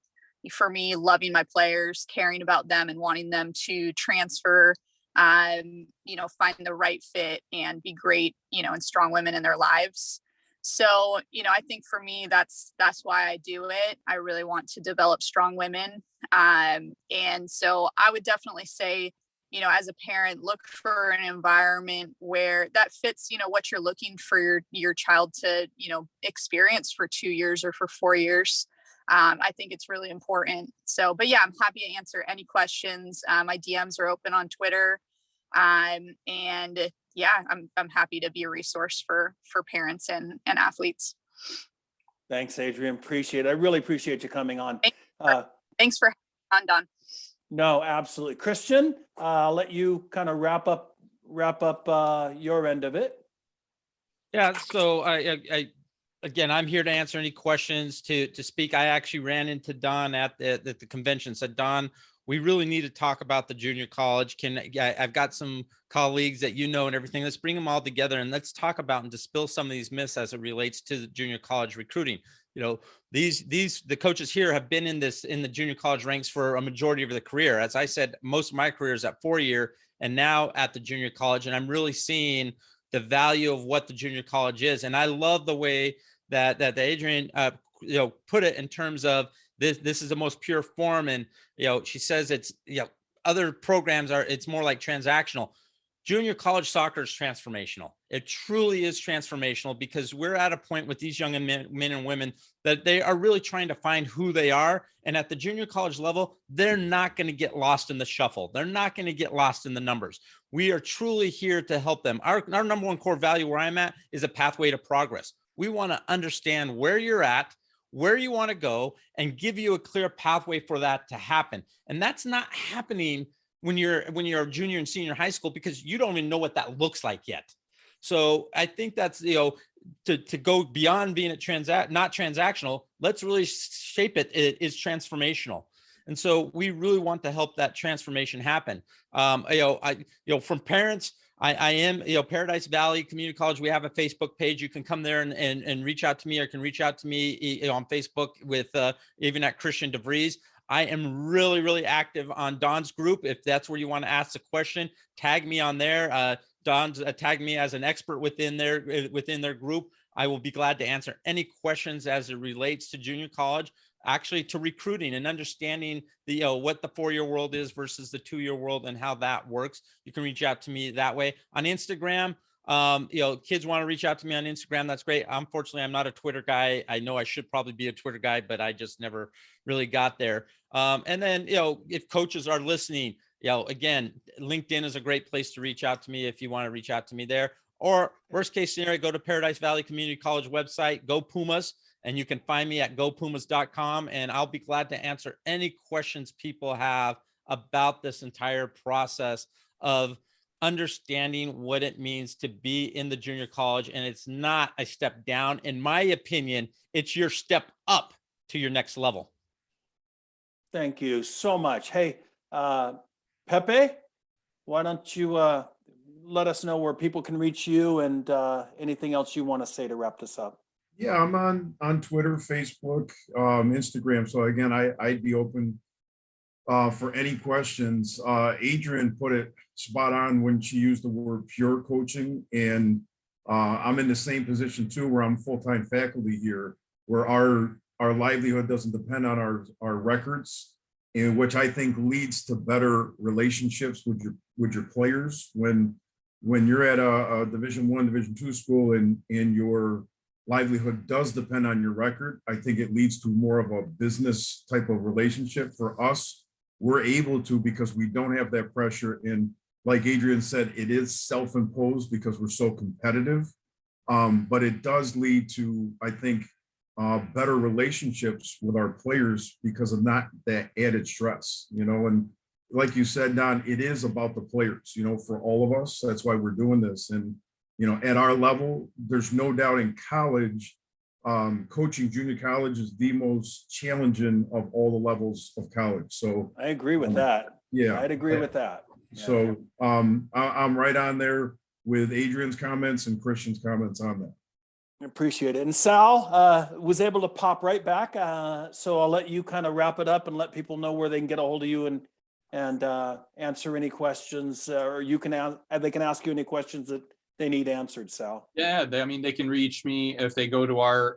D: for me, loving my players, caring about them and wanting them to transfer, find the right fit and be great, and strong women in their lives. So, I think for me, that's why I do it. I really want to develop strong women. And so I would definitely say, as a parent, look for an environment where that fits, what you're looking for your child to, experience for 2 years or for 4 years. I think it's really important. So, but yeah, I'm happy to answer any questions. My DMs are open on Twitter. And yeah, I'm happy to be a resource for parents and athletes.
A: Thanks, Adrienne. Appreciate it. I really appreciate you coming on.
D: Thanks for having me on, Don.
A: No, absolutely. Christian, I'll let you kind of wrap up your end of it.
E: Yeah. So again, I'm here to answer any questions, to speak. I actually ran into Don at the convention, said, Don, we really need to talk about the junior college. I've got some colleagues that and everything. Let's bring them all together and let's talk about and dispel some of these myths as it relates to the junior college recruiting. The coaches here have been in the junior college ranks for a majority of their career. As I said, most of my career is at 4-year and now at the junior college. And I'm really seeing the value of what the junior college is. And I love the way that Adrienne, put it in terms of this is the most pure form. And, she says it's, other programs it's more like transactional. Junior college soccer is transformational. It truly is transformational because we're at a point with these young men and women that they are really trying to find who they are. And at the junior college level, they're not going to get lost in the shuffle. They're not going to get lost in the numbers. We are truly here to help them. Our number one core value where I'm at is a pathway to progress. We want to understand where you're at, where you want to go, and give you a clear pathway for that to happen. And that's not happening when you're a junior and senior high school because you don't even know what that looks like yet. So I think that's, to go beyond being not transactional, let's really shape it. It is transformational. And so we really want to help that transformation happen. From parents, I am, Paradise Valley Community College. We have a Facebook page. You can come there and reach out to me, or can reach out to me on Facebook with even at Christian Devries. I am really, really active on Don's group. If that's where you want to ask a question, tag me on there. Don's tag me as an expert within their group. I will be glad to answer any questions as it relates to junior college, actually to recruiting and understanding what the 4-year world is versus the 2-year world and how that works. You can reach out to me that way on Instagram. Kids want to reach out to me on Instagram. That's great. Unfortunately, I'm not a Twitter guy. I know I should probably be a Twitter guy, but I just never really got there. And then, if coaches are listening, again, LinkedIn is a great place to reach out to me if you want to reach out to me there. Or worst case scenario, go to Paradise Valley Community College website, Go Pumas, and you can find me at gopumas.com. And I'll be glad to answer any questions people have about this entire process of understanding what it means to be in the junior college. And it's not a step down. In my opinion, it's your step up to your next level.
A: Thank you so much. Hey, Pepe, why don't you let us know where people can reach you and anything else you want to say to wrap this up?
B: Yeah, I'm on Twitter, Facebook, Instagram. So again, I'd be open for any questions. Adrienne put it spot on when she used the word pure coaching. And I'm in the same position too, where I'm full-time faculty here, where our livelihood doesn't depend on our records, and which I think leads to better relationships with your players. When you're at a Division I, Division II school, and your livelihood does depend on your record, I think it leads to more of a business type of relationship. For us, we're able to, because we don't have that pressure. And like Adrienne said, it is self-imposed because we're so competitive. But it does lead to, I think, better relationships with our players because of not that added stress, and like you said, Don, it is about the players, for all of us. That's why we're doing this. And, at our level, there's no doubt in college, coaching junior college is the most challenging of all the levels of college. So
A: I agree with that.
B: yeah,
A: I'd agree with that.
B: So I'm right on there with Adrienne's comments and Christian's comments on that.
A: Appreciate it. And Sal was able to pop right back. So I'll let you kind of wrap it up and let people know where they can get a hold of you and answer any questions, or they can ask you any questions that they need answered, Sal.
C: Yeah, they can reach me if they go to our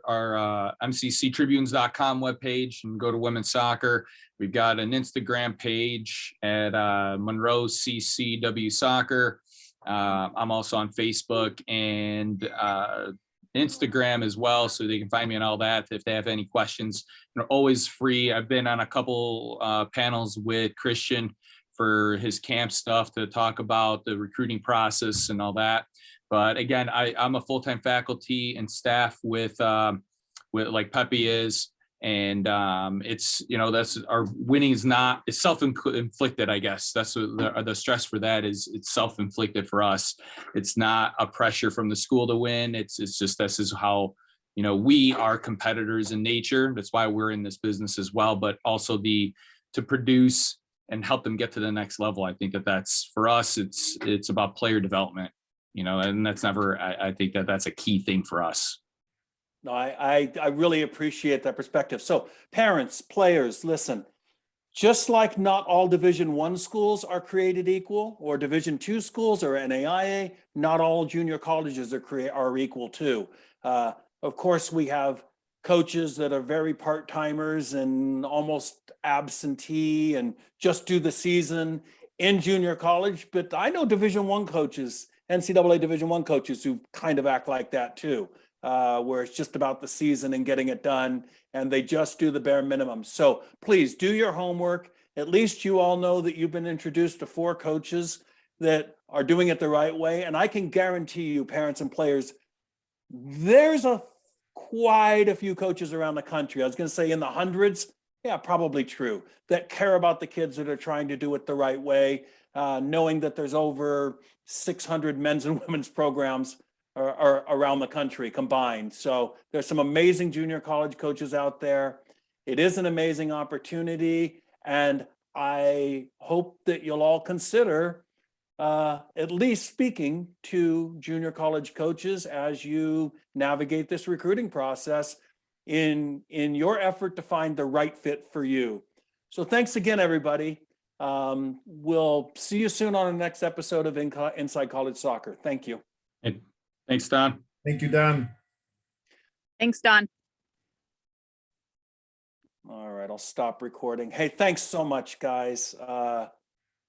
C: mcctribunes.com webpage and go to women's soccer. We've got an Instagram page at Monroe CCW Soccer. I'm also on Facebook and Instagram as well, so they can find me on all that if they have any questions. They're always free. I've been on a couple panels with Christian for his camp stuff to talk about the recruiting process and all that. But again, I'm a full-time faculty and staff with like Pepe is, and it's that's our winning it's self-inflicted. I guess that's what the stress for that is. It's self-inflicted for us. It's not a pressure from the school to win. It's just this is how we are competitors in nature. That's why we're in this business as well. But also to produce and help them get to the next level. I think that's for us. It's about player development. And that's never. I think that's a key thing for us.
A: No, I really appreciate that perspective. So parents, players, listen, just like not all Division I schools are created equal, or Division II schools or NAIA, not all junior colleges are equal too. Of course, we have coaches that are very part-timers and almost absentee and just do the season in junior college. But I know Division I coaches, NCAA Division I coaches, who kind of act like that too. Where it's just about the season and getting it done, and they just do the bare minimum. So please do your homework. At least you all know that you've been introduced to 4 coaches that are doing it the right way. And I can guarantee you, parents and players, there's quite a few coaches around the country. I was going to say in the hundreds. Yeah, probably true, that care about the kids that are trying to do it the right way, knowing that there's over 600 men's and women's programs are around the country combined. So there's some amazing junior college coaches out there. It is an amazing opportunity, and I hope that you'll all consider at least speaking to junior college coaches as you navigate this recruiting process in your effort to find the right fit for you. So thanks again, everybody. We'll see you soon on the next episode of Inside College Soccer. Thank you.
C: Thanks, Don.
B: Thank you, Don.
D: Thanks, Don.
A: All right, I'll stop recording. Hey, thanks so much, guys.